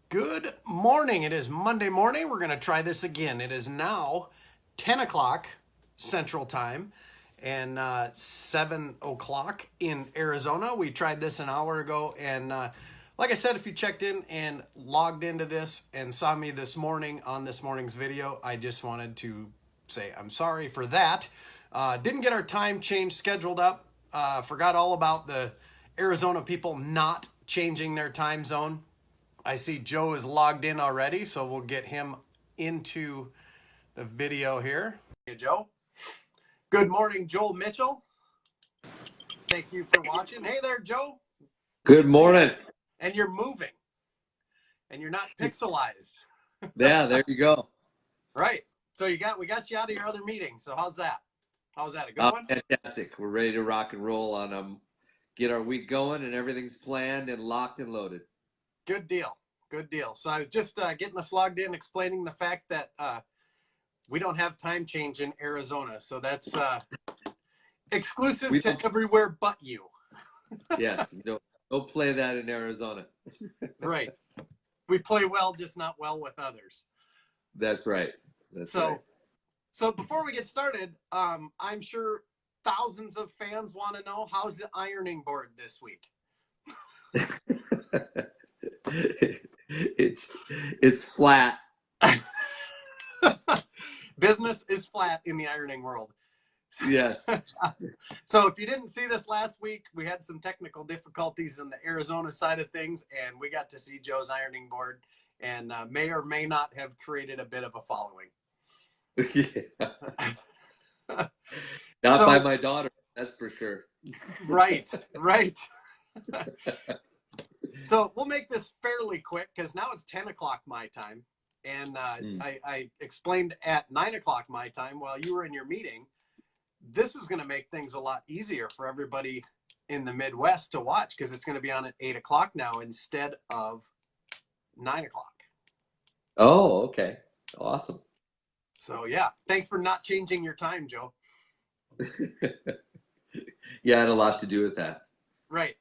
Good morning. It is Monday morning. We're going to try this again. It is now 10 o'clock Central Time and 7 o'clock in Arizona. We tried this an hour ago. And like I said, if you checked in and logged into this and saw me this morning on this morning's video, I just wanted to say I'm sorry for that. Didn't get our time change scheduled up. Forgot all about the Arizona people not changing their time zone. I see Joe is logged in already, so we'll get him into the video here. Hey, Joe. Good morning, Joel Mitchell. Thank you for watching. Hey there, Joe. Good morning. And you're moving, and you're not pixelized. Yeah, there you go. Right. So we got you out of your other meeting. So how's that? How's that? A good one? Fantastic. We're ready to rock and roll on get our week going, and everything's planned and locked and loaded. Good deal. Good deal. So I was just getting us logged in, explaining the fact that we don't have time change in Arizona. So that's exclusive to everywhere but you. Yes. Don't play that in Arizona. Right. We play well, just not well with others. That's right. So before we get started, I'm sure thousands of fans want to know, how's the ironing board this week? It's flat. Business is flat in the ironing world. Yes. So if you didn't see this last week, we had some technical difficulties in the Arizona side of things, and we got to see Joe's ironing board, and may or may not have created a bit of a following. Yeah. Not by my daughter, that's for sure. Right. So we'll make this fairly quick because now it's 10 o'clock my time. And I explained at 9 o'clock my time while you were in your meeting, this is going to make things a lot easier for everybody in the Midwest to watch because it's going to be on at 8 o'clock now instead of 9 o'clock. Oh, okay. Awesome. So, yeah, thanks for not changing your time, Joe. Yeah, I had a lot to do with that. Right.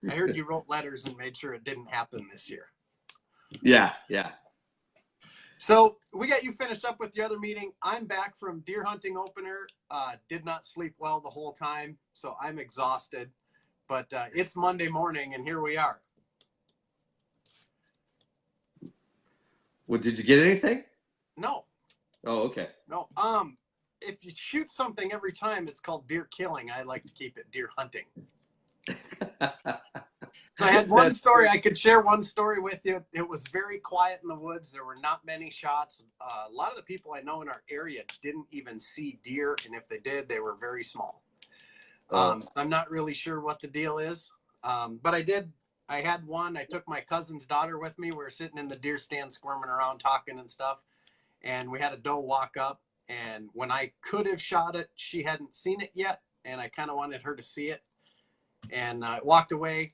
I heard you wrote letters and made sure it didn't happen this year. Yeah. So we got you finished up with the other meeting. I'm back from deer hunting opener. Did not sleep well the whole time, so I'm exhausted. But it's Monday morning, and here we are. Well, did you get anything? No. Oh, okay. No. If you shoot something every time, it's called deer killing. I like to keep it deer hunting. So I had one story. I could share one story with you. It was very quiet in the woods. There were not many shots. A lot of the people I know in our area didn't even see deer, and if they did, they were very small. So I'm not really sure what the deal is. But I had one. I took my cousin's daughter with me. We were sitting in the deer stand squirming around talking and stuff, and we had a doe walk up, and when I could have shot it, she hadn't seen it yet, and I kind of wanted her to see it, and I walked away.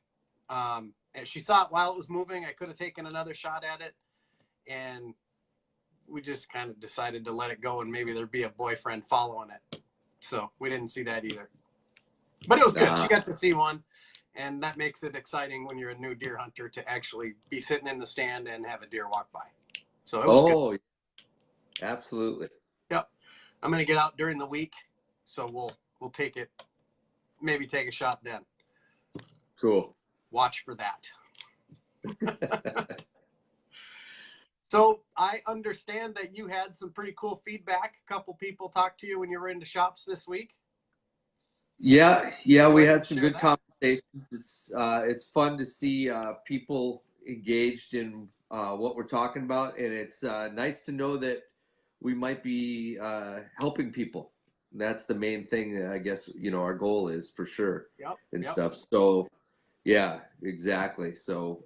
And she saw it while it was moving. I could have taken another shot at it, and we just kind of decided to let it go, and maybe there'd be a boyfriend following it. So we didn't see that either. But it was good. She got to see one, and that makes it exciting when you're a new deer hunter to actually be sitting in the stand and have a deer walk by. So it was good. Absolutely. Yep. I'm going to get out during the week, so we'll take it, maybe take a shot then. Cool. Watch for that. So I understand that you had some pretty cool feedback. A couple people talked to you when you were into shops this week. Yeah, we had some good conversations. It's fun to see people engaged in what we're talking about, and it's nice to know that we might be helping people. That's the main thing, I guess, our goal is for sure. Yep. Stuff. So yeah, exactly. So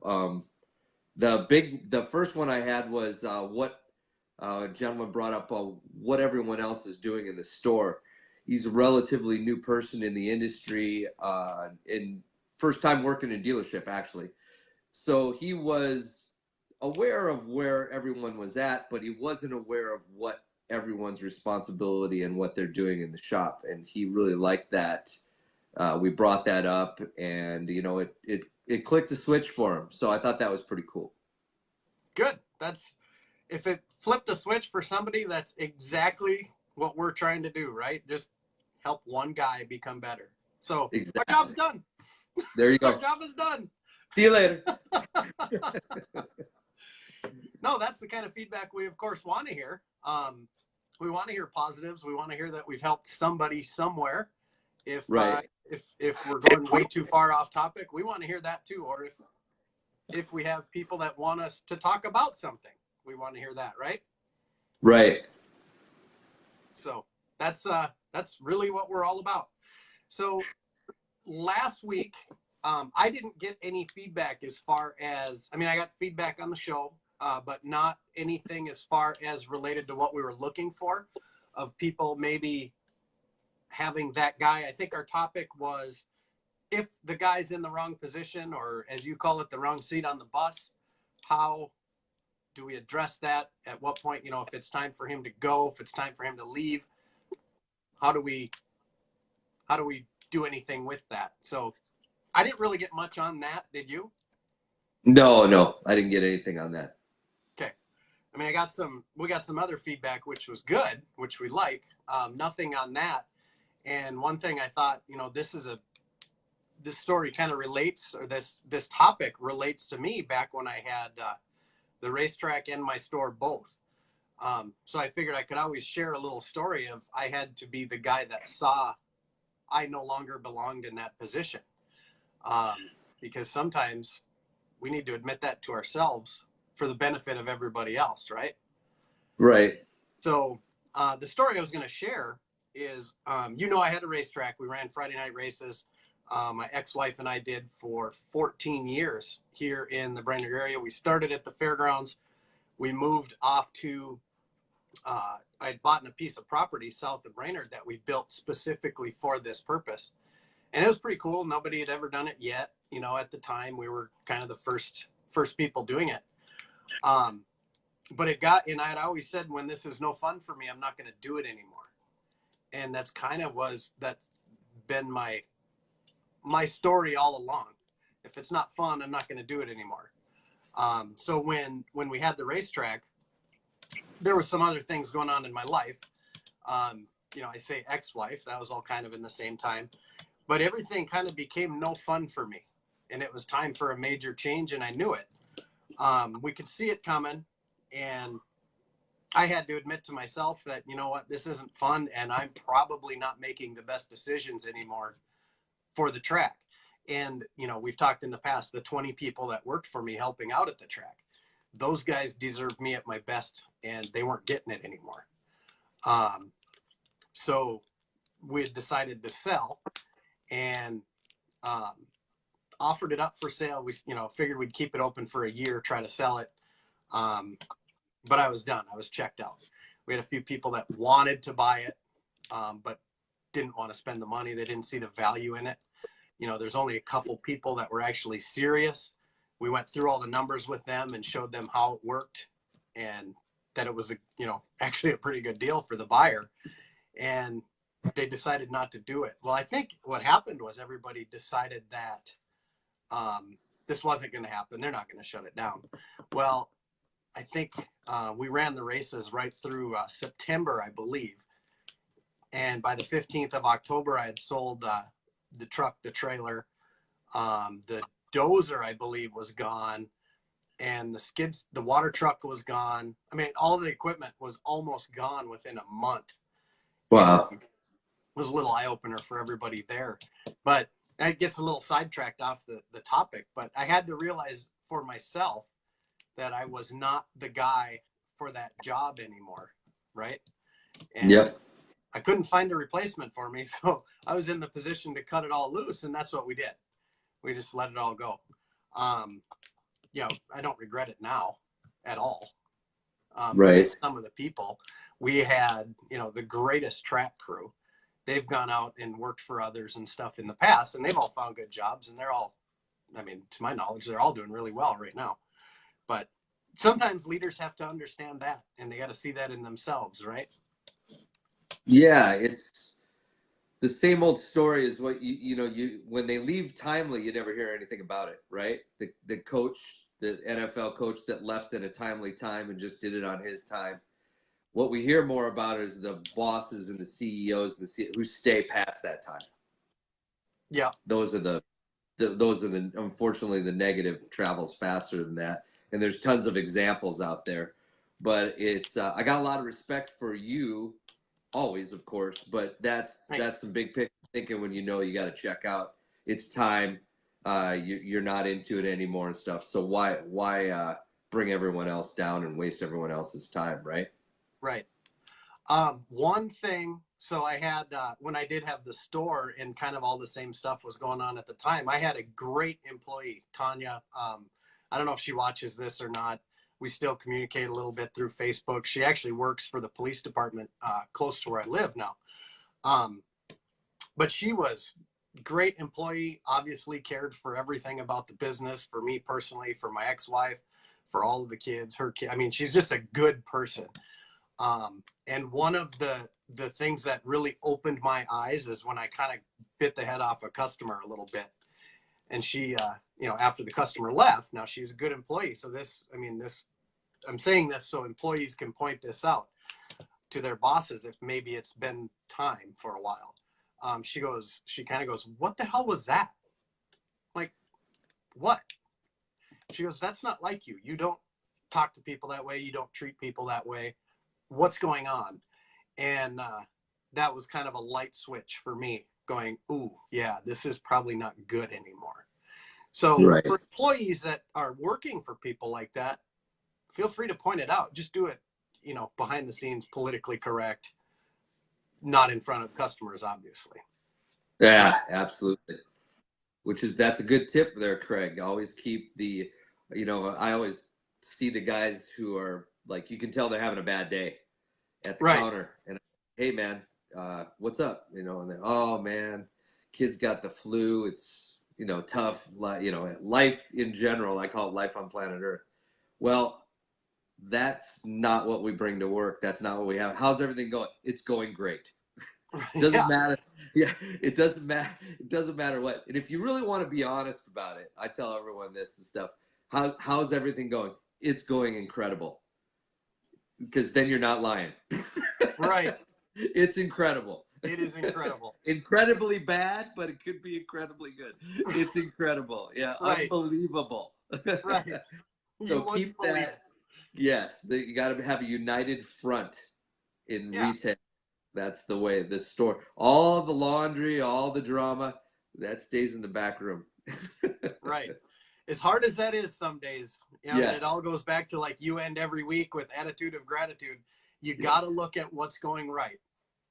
the first one I had was what a gentleman brought up what everyone else is doing in the store. He's a relatively new person in the industry, in first time working in dealership actually. So he was aware of where everyone was at, but he wasn't aware of what everyone's responsibility and what they're doing in the shop. And he really liked that. We brought that up, and it clicked a switch for him. So I thought that was pretty cool. Good. If it flipped a switch for somebody, that's exactly what we're trying to do, right? Just help one guy become better. So Exactly. our job's done. There you go. Our job is done. See you later. No, that's the kind of feedback we, of course, want to hear. We want to hear positives. We want to hear that we've helped somebody somewhere. If we're going way too far off topic, we want to hear that too. Or if we have people that want us to talk about something, we want to hear that, right? Right. So that's really what we're all about. So last week, I didn't get any feedback as far as, I got feedback on the show, but not anything as far as related to what we were looking for, of people maybe having that guy. I think our topic was, if the guy's in the wrong position, or as you call it, the wrong seat on the bus, how do we address that? At what point, if it's time for him to go, if it's time for him to leave, how do we do anything with that? So I didn't really get much on that. Did you? No, I didn't get anything on that. Okay. we got some other feedback, which was good, which we like. Nothing on that. And one thing I thought, this story kind of relates, or this topic relates to me back when I had the racetrack and my store both. So I figured I could always share a little story of, I had to be the guy that saw I no longer belonged in that position. Because sometimes we need to admit that to ourselves for the benefit of everybody else, right? Right. So the story I was going to share is, I had a racetrack. We ran Friday night races. My ex-wife and I did for 14 years here in the Brainerd area. We started at the fairgrounds. We moved off to, I'd bought a piece of property south of Brainerd that we built specifically for this purpose. And it was pretty cool. Nobody had ever done it yet. At the time, we were kind of the first people doing it. But and I had always said, when this is no fun for me, I'm not going to do it anymore. And that's been my story all along. If it's not fun, I'm not going to do it anymore. So when we had the racetrack, there were some other things going on in my life. I say ex-wife, that was all kind of in the same time, but everything kind of became no fun for me, and it was time for a major change, and I knew it. We could see it coming, and I had to admit to myself that, this isn't fun, and I'm probably not making the best decisions anymore for the track. And, we've talked in the past, the 20 people that worked for me helping out at the track, those guys deserved me at my best, and they weren't getting it anymore. So we had decided to sell, and offered it up for sale. We, figured we'd keep it open for a year, try to sell it. But I was done. I was checked out. We had a few people that wanted to buy it, but didn't want to spend the money. They didn't see the value in it. There's only a couple people that were actually serious. We went through all the numbers with them and showed them how it worked, and that it was actually a pretty good deal for the buyer. And they decided not to do it. Well, I think what happened was everybody decided that this wasn't going to happen. They're not going to shut it down. Well, I think we ran the races right through September, I believe. And by the 15th of October, I had sold the truck, the trailer, the dozer, I believe, was gone. And the skids, the water truck was gone. All the equipment was almost gone within a month. Wow. It was a little eye-opener for everybody there. But that gets a little sidetracked off the topic. But I had to realize for myself that I was not the guy for that job anymore, right? And yep. I couldn't find a replacement for me, so I was in the position to cut it all loose, and that's what we did. We just let it all go. I don't regret it now at all. Right. Some of the people, we had, the greatest track crew. They've gone out and worked for others and stuff in the past, and they've all found good jobs, and they're all, to my knowledge, they're all doing really well right now. But sometimes leaders have to understand that, and they got to see that in themselves, right? Yeah, it's the same old story as what you when they leave timely, you never hear anything about it, right? The coach the NFL coach that left at a timely time and just did it on his time. What we hear more about is the bosses and the CEOs who stay past that time. Yeah. Those are the unfortunately the negative travels faster than that, and there's tons of examples out there. But it's I got a lot of respect for you, always, of course. But that's some big picture thinking when you know you got to check out. It's time. You're not into it anymore and stuff. So why bring everyone else down and waste everyone else's time, right? Right. One thing, so I had, when I did have the store and kind of all the same stuff was going on at the time, I had a great employee, Tanya. I don't know if she watches this or not. We still communicate a little bit through Facebook. She actually works for the police department close to where I live now. But she was great employee, obviously cared for everything about the business, for me personally, for my ex-wife, for all of the kids, her kid. I mean, she's just a good person. And one of the things that really opened my eyes is when I kind of bit the head off a customer a little bit. And she, after the customer left, now she's a good employee. So I'm saying this so employees can point this out to their bosses if maybe it's been time for a while. She kind of goes, "What the hell was that?" Like, what? She goes, "That's not like you. You don't talk to people that way. You don't treat people that way. What's going on?" And that was kind of a light switch for me going, ooh, yeah, this is probably not good anymore. So Right. For employees that are working for people like that, feel free to point it out. Just do it, behind the scenes, politically correct, not in front of customers, obviously. Yeah, absolutely. That's a good tip there, Craig. Always keep I always see the guys who are like, you can tell they're having a bad day at the counter, and hey man, what's up? And then, oh man, kid's got the flu. It's tough. Life in general. I call it life on planet Earth. Well, that's not what we bring to work. That's not what we have. How's everything going? It's going great. Doesn't matter. Yeah, it doesn't matter. It doesn't matter what. And if you really want to be honest about it, I tell everyone this and stuff. How's everything going? It's going incredible. Because then you're not lying. Right. It's incredible. It is incredible. Incredibly bad, but it could be incredibly good. It's incredible. Yeah, right. Unbelievable. Right. So keep that. Yes, you got to have a united front in retail. That's the way. The store, all the laundry, all the drama, that stays in the back room. Right. As hard as that is some days, Yes. And it all goes back to like you end every week with attitude of gratitude. You got to look at what's going right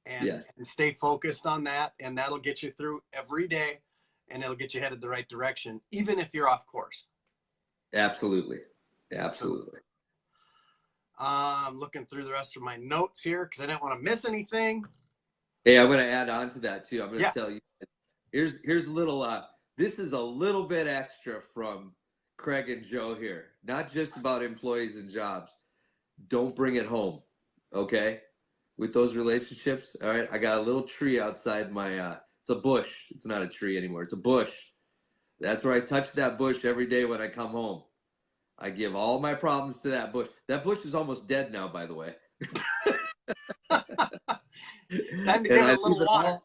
and stay focused on that. And that'll get you through every day and it'll get you headed the right direction, even if you're off course. Absolutely. Absolutely. I'm looking through the rest of my notes here because I didn't want to miss anything. Hey, I'm going to add on to that too. I'm going to tell you, here's a little, this is a little bit extra from Craig and Joe here. Not just about employees and jobs. Don't bring it home, okay? With those relationships, all right? I got a little tree outside my, it's a bush. It's not a tree anymore. It's a bush. That's where I touch that bush every day when I come home. I give all my problems to that bush. That bush is almost dead now, by the way. Time to give it a little water.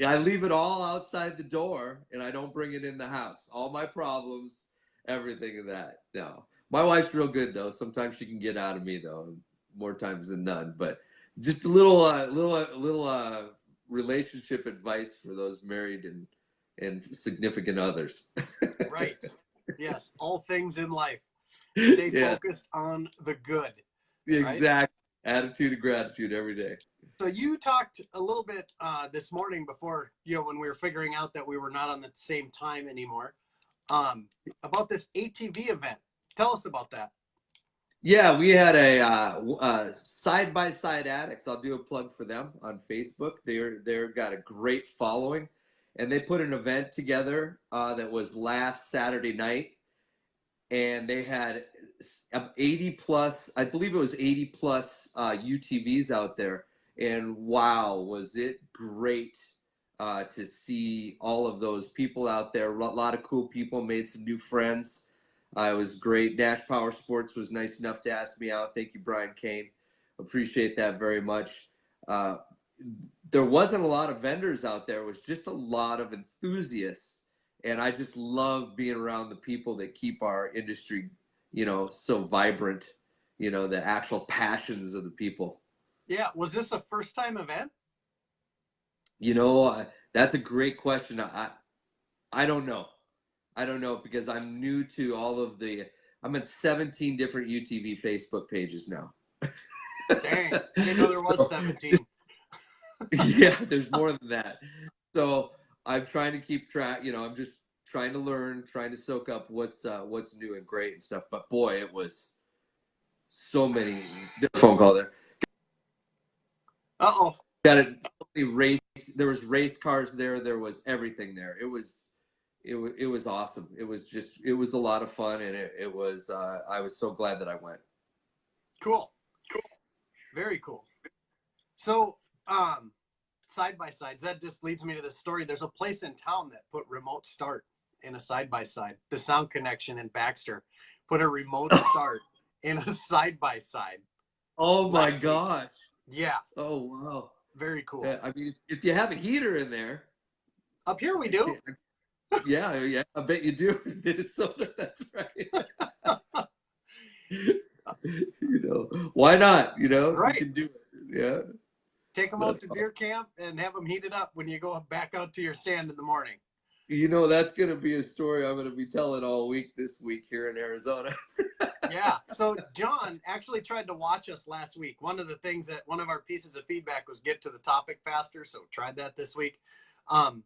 I leave it all outside the door, and I don't bring it in the house. All my problems, everything of that. No, my wife's real good though. Sometimes she can get out of me though, more times than none. But just a little relationship advice for those married and significant others. Right. Yes. All things in life. Stay focused on the good. Exactly. Right? Attitude of gratitude every day. So you talked a little bit this morning before, when we were figuring out that we were not on the same time anymore, about this ATV event. Tell us about that. Yeah, we had a side-by-side addicts. I'll do a plug for them on Facebook. They're got a great following, and they put an event together that was last Saturday night, and they had 80 plus, I believe it was 80 plus UTVs out there. And wow, was it great to see all of those people out there. A lot of cool people, made some new friends. It was great. Nash Power Sports was nice enough to ask me out. Thank you, Brian Kane. Appreciate that very much. There wasn't a lot of vendors out there. It was just a lot of enthusiasts. And I just love being around the people that keep our industry, so vibrant, the actual passions of the people. Yeah. Was this a first time event? That's a great question. I don't know. I don't know because I'm new to I'm in 17 different UTV Facebook pages now. Dang, I didn't know there was 17. Yeah, there's more than that. So I'm trying to keep track, I'm just trying to learn, trying to soak up what's new and great and stuff. But boy, it was so many. Phone call there. Uh-oh. Got it. There was race cars there. There was everything there. It was awesome. It was a lot of fun, and it was. I was so glad that I went. Cool. Very cool. So, side by sides. That just leads me to the story. There's a place in town that put remote start in a side by side. The Sound Connection in Baxter put a remote start in a side by side. Oh my gosh. Yeah. Oh wow. Very cool. Yeah, I mean, if you have a heater in there. Up here we do. Yeah, I bet you do in Minnesota. That's right. Why not? Right. You can do it. Yeah. Take them out to deer camp and have them heated up when you go back out to your stand in the morning. That's going to be a story I'm going to be telling all week this week here in Arizona. Yeah. So John actually tried to watch us last week. One of our pieces of feedback was get to the topic faster. So tried that this week. When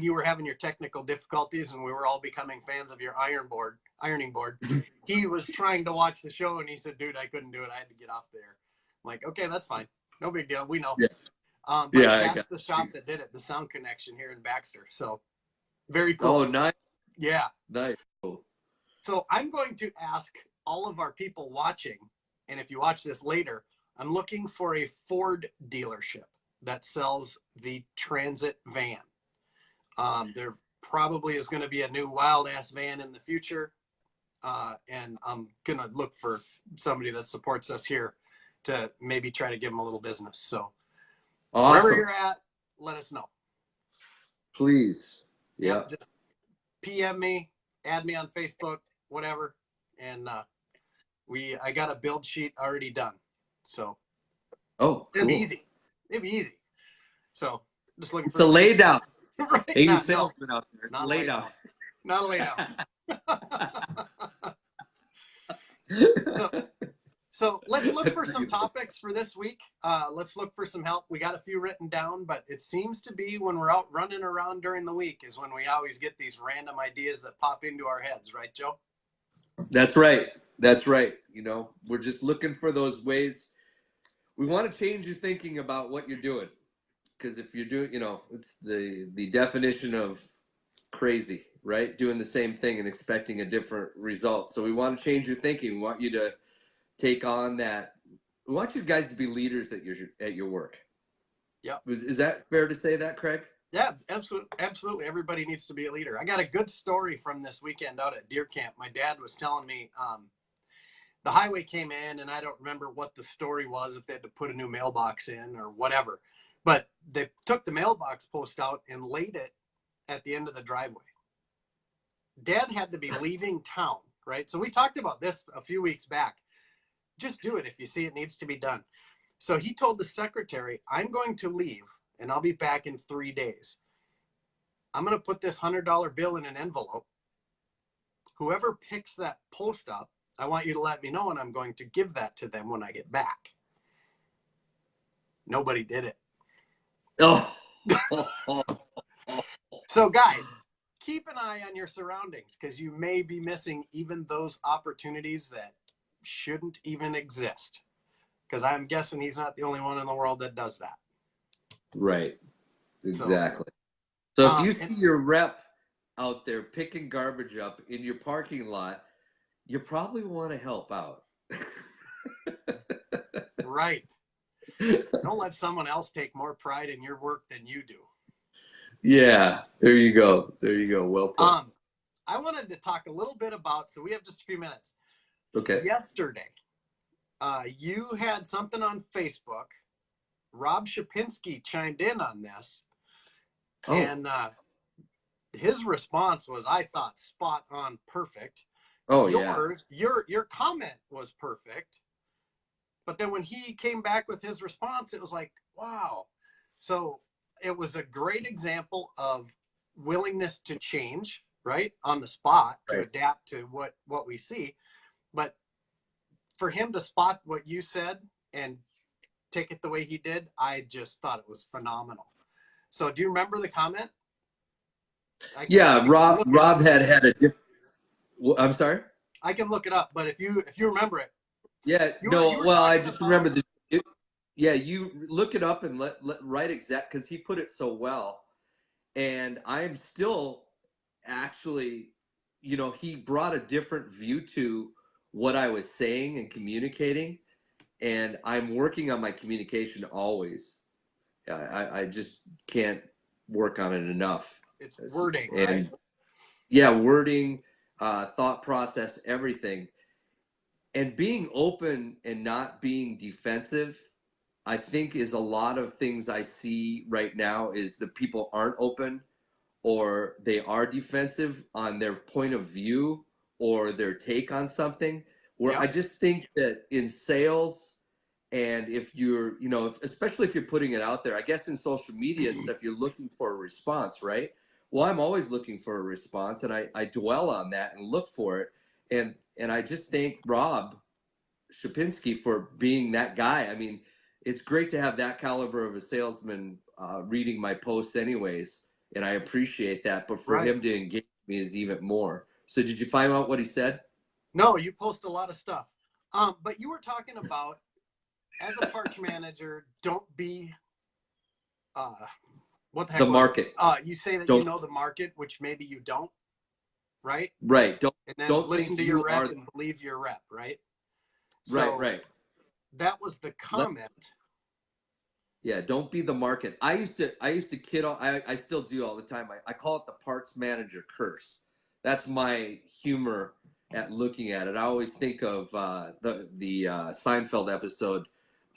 you were having your technical difficulties and we were all becoming fans of your ironing board, he was trying to watch the show and he said, dude, I couldn't do it. I had to get off there. I'm like, okay, that's fine. No big deal. We know. Yeah. But that's the shop that did it, the Sound Connection here in Baxter. So very cool. Oh, nice. Yeah. Nice. Cool. So I'm going to ask all of our people watching, and if you watch this later, I'm looking for a Ford dealership that sells the Transit van. There probably is going to be a new wild ass van in the future. And I'm going to look for somebody that supports us here to maybe try to give them a little business. So awesome. Wherever you're at, let us know. Please. Yeah. Yep, just PM me, add me on Facebook, whatever. And I got a build sheet already done. So cool. It'd be easy. So just looking for it's a lay down. Right. Hey, you salesman out there. Not lay down. Not a lay down. So let's look for some topics for this week. Let's look for some help. We got a few written down, but it seems to be when we're out running around during the week is when we always get these random ideas that pop into our heads, right, Joe? That's right. That's right. We're just looking for those ways. We want to change your thinking about what you're doing. Because if you're doing, it's the definition of crazy, right? Doing the same thing and expecting a different result. So we want to change your thinking. We want you to take on that. We want you guys to be leaders at your work. Yeah. Is that fair to say that, Craig? Yeah, absolutely. Everybody needs to be a leader. I got a good story from this weekend out at deer camp. My dad was telling me the highway came in, and I don't remember what the story was, if they had to put a new mailbox in or whatever. But they took the mailbox post out and laid it at the end of the driveway. Dad had to be leaving town, right? So we talked about this a few weeks back. Just do it if you see it needs to be done. So he told the secretary, I'm going to leave and I'll be back in 3 days. I'm going to put this $100 bill in an envelope. Whoever picks that post up, I want you to let me know, and I'm going to give that to them when I get back. Nobody did it. Oh. So guys, keep an eye on your surroundings, because you may be missing even those opportunities that shouldn't even exist. Because I'm guessing he's not the only one in the world that does that. Right. Exactly. So if you see your rep out there picking garbage up in your parking lot, you probably want to help out. Right. Don't let someone else take more pride in your work than you do. Yeah, there you go. There you go. Well put. I wanted to talk a little bit about, so we have just a few minutes. Okay. Yesterday, you had something on Facebook. Rob Shapinski chimed in on this, and his response was, I thought, spot on, perfect. Oh, Yours, your comment was perfect, but then when he came back with his response, it was like, wow. So it was a great example of willingness to change, right, on the spot, to adapt to what we see. But for him to spot what you said and take it the way he did, I just thought it was phenomenal. So do you remember the comment? Yeah, Rob had a different. I'm sorry. I can look it up, but if you remember it. Yeah, I just remember you look it up and let write exact, because he put it so well, and I'm still actually, he brought a different view to what I was saying and communicating, and I'm working on my communication always. I just can't work on it enough. It's wording, and, right? Yeah, wording, thought process, everything. And being open and not being defensive, I think, is a lot of things I see right now is that people aren't open, or they are defensive on their point of view or their take on something, where I just think that in sales, and if you're, especially if you're putting it out there, I guess in social media and stuff, you're looking for a response, right? Well, I'm always looking for a response, and I dwell on that and look for it. And I just thank Rob Shapinski for being that guy. I mean, it's great to have that caliber of a salesman reading my posts anyways, and I appreciate that. But for him to engage me is even more. So did you find out what he said? No, you post a lot of stuff. But you were talking about, as a parts manager, don't be what the heck the was market. it? You say that you know the market, which maybe you don't, right? Right. And then Don't listen think to your you rep are. and believe your rep, right? So Right. that was the comment. Yeah, don't be the market. I used to kid all, I still do all the time. I call it the parts manager curse. That's my humor at looking at it. I always think of the Seinfeld episode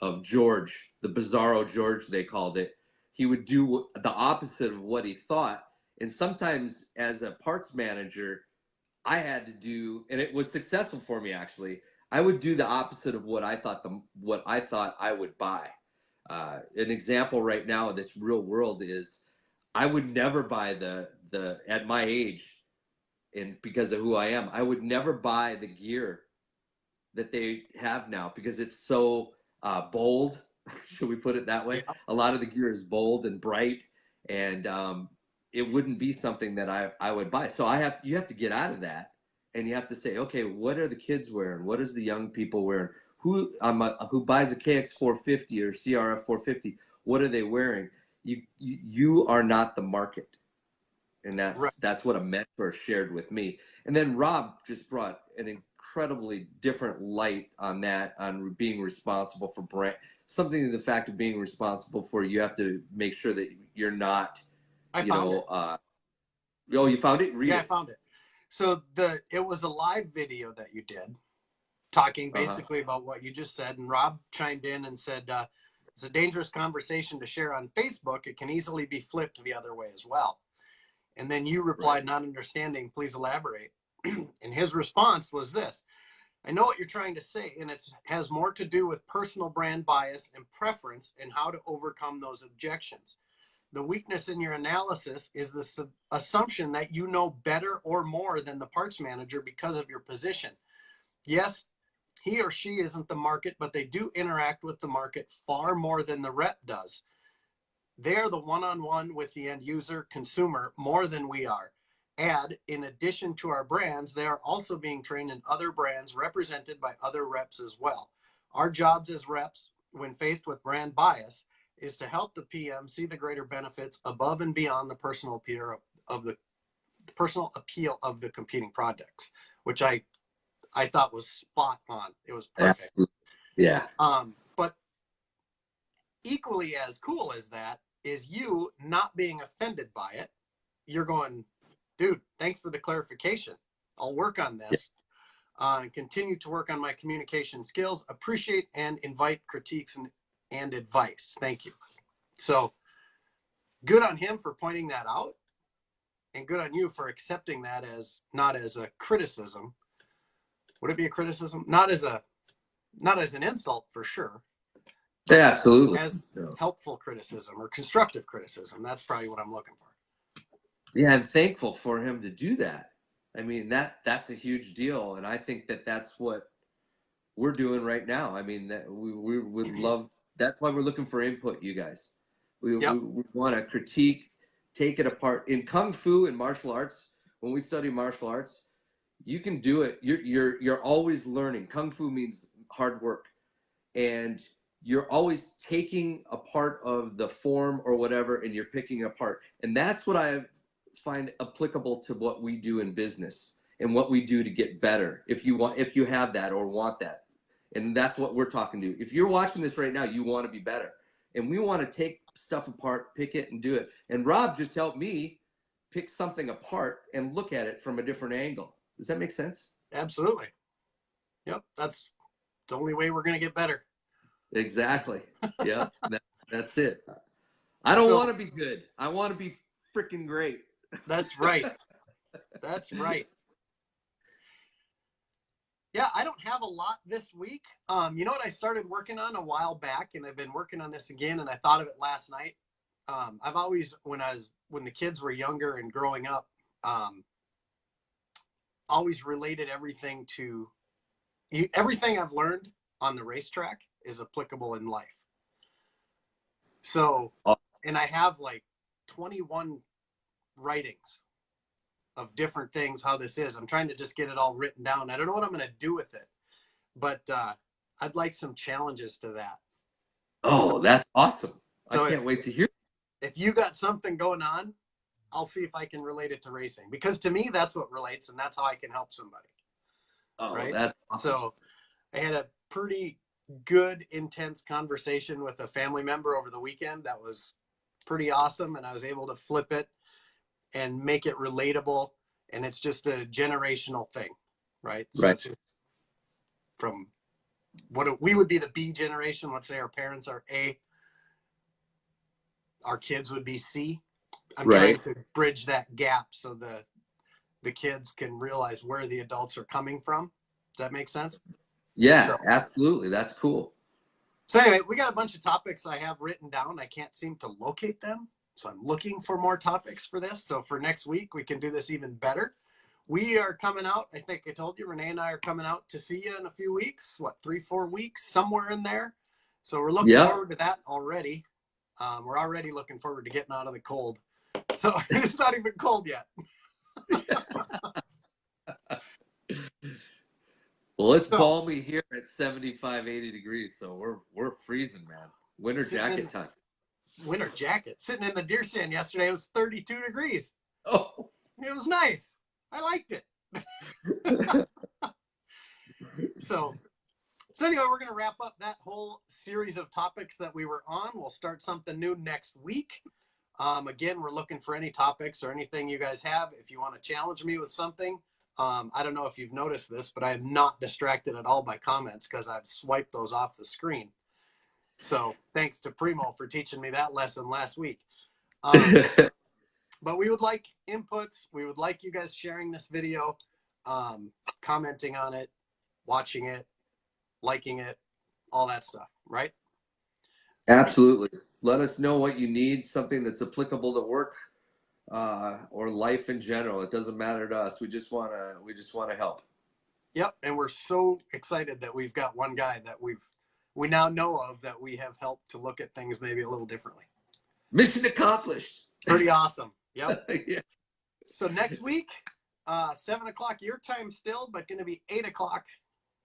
of George, the Bizarro George, they called it. He would do the opposite of what he thought, and sometimes as a parts manager, I had to do, and it was successful for me actually. I would do the opposite of what I thought I would buy. An example right now that's real world is I would never buy the at my age, and because of who I am, I would never buy the gear that they have now because it's so bold. Should we put it that way? Yeah. A lot of the gear is bold and bright, and it wouldn't be something that I would buy. So you have to get out of that, and you have to say, okay, what are the kids wearing? What is the young people wearing? Who buys a KX 450 or CRF 450? What are they wearing? You are not the market, and that's what a mentor shared with me. And then Rob just brought an incredibly different light on that, on being responsible for brand. Something to the fact of being responsible for, you have to make sure that you're not, I found it. Oh, you found it? Read it. I found it. So it was a live video that you did, talking basically about what you just said, and Rob chimed in and said, it's a dangerous conversation to share on Facebook. It can easily be flipped the other way as well. And then you replied, not understanding, please elaborate. And his response was this: I know what you're trying to say, and it has more to do with personal brand bias and preference and how to overcome those objections. The weakness in your analysis is the assumption that you know better or more than the parts manager because of your position. Yes, he or she isn't the market, but they do interact with the market far more than the rep does. They are the one-on-one with the end user consumer more than we are. And in addition to our brands, they are also being trained in other brands represented by other reps as well. Our jobs as reps, when faced with brand bias, is to help the PM see the greater benefits above and beyond the personal appeal of the competing products, which I thought was spot on. It was perfect. Yeah. But equally as cool as that is you not being offended by it. You're going, dude, thanks for the clarification. I'll work on this and continue to work on my communication skills. Appreciate and invite critiques and advice. Thank you. So good on him for pointing that out, and good on you for accepting that as not as a criticism. Would it be a criticism? Not as an insult, for sure. Yeah, absolutely. As helpful criticism or constructive criticism. That's probably what I'm looking for. Yeah, I'm thankful for him to do that. I mean, that's a huge deal, and I think that's what we're doing right now. I mean, that we would love. That's why we're looking for input, you guys. We want to critique, take it apart. In Kung Fu and martial arts, when we study martial arts, you can do it. You're always learning. Kung Fu means hard work, and you're always taking a part of the form or whatever, and you're picking it apart. And that's what I find applicable to what we do in business and what we do to get better. If you have that or want that, and that's what we're talking to. If you're watching this right now, you want to be better, and we want to take stuff apart, pick it, and do it. And Rob just helped me pick something apart and look at it from a different angle. Does that make sense? Absolutely. Yep. That's the only way we're going to get better. Exactly. Yeah. That's it. I don't want to be good. I want to be freaking great. That's right. That's right. Yeah, I don't have a lot this week. You know what I started working on a while back, and I've been working on this again, and I thought of it last night. I've always, when the kids were younger and growing up, always related everything to everything I've learned on the racetrack is applicable in life. So, and I have like 21 writings of different things, how this is. I'm trying to just get it all written down. I don't know what I'm going to do with it, but I'd like some challenges to that. Oh, that's awesome. So I can't wait to hear. If you got something going on, I'll see if I can relate it to racing, because to me, that's what relates, and that's how I can help somebody. Oh, right? That's awesome. So I had a pretty good, intense conversation with a family member over the weekend. That was pretty awesome. And I was able to flip it and make it relatable. And it's just a generational thing, right? So it's just from what we would be the B generation. Let's say our parents are A, our kids would be C. I'm trying to bridge that gap so the kids can realize where the adults are coming from. Does that make sense? Yeah, absolutely. That's cool. So anyway, we got a bunch of topics I have written down. I can't seem to locate them. So I'm looking for more topics for this. So for next week, we can do this even better. We are coming out. I think I told you, Renee and I are coming out to see you in a few weeks. 3-4 weeks, somewhere in there. So we're looking forward to that already. We're already looking forward to getting out of the cold. So it's not even cold yet. Well, it's balmy here at 75, 80 degrees, so we're freezing, man. Winter jacket time. Winter jacket. Sitting in the deer stand yesterday, it was 32 degrees. Oh. It was nice. I liked it. So anyway, we're going to wrap up that whole series of topics that we were on. We'll start something new next week. Again, we're looking for any topics or anything you guys have. If you want to challenge me with something, I don't know if you've noticed this, but I am not distracted at all by comments because I've swiped those off the screen. So thanks to Primo for teaching me that lesson last week. But we would like inputs. We would like you guys sharing this video, commenting on it, watching it, liking it, all that stuff, right? Absolutely. Let us know what you need, something that's applicable to work or life in general. It doesn't matter to us. We just want to help. Yep, and we're so excited that we've got one guy that we now know of that we have helped to look at things maybe a little differently. Mission accomplished. Pretty awesome. Yep. Yeah. So next week, 7 o'clock your time still, but going to be 8 o'clock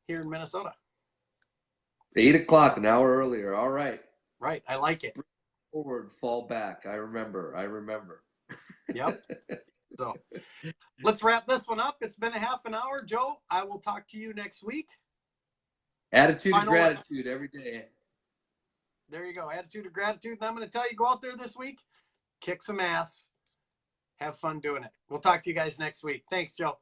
here in Minnesota. 8 o'clock, an hour earlier. All right. Right. I like it. Forward, fall back. I remember. Yep. So let's wrap this one up. It's been a half an hour. Joe, I will talk to you next week. Attitude of gratitude every day. There you go. Attitude of gratitude. And I'm going to tell you, go out there this week, kick some ass, Have fun doing it. We'll talk to you guys next week. Thanks, Joe.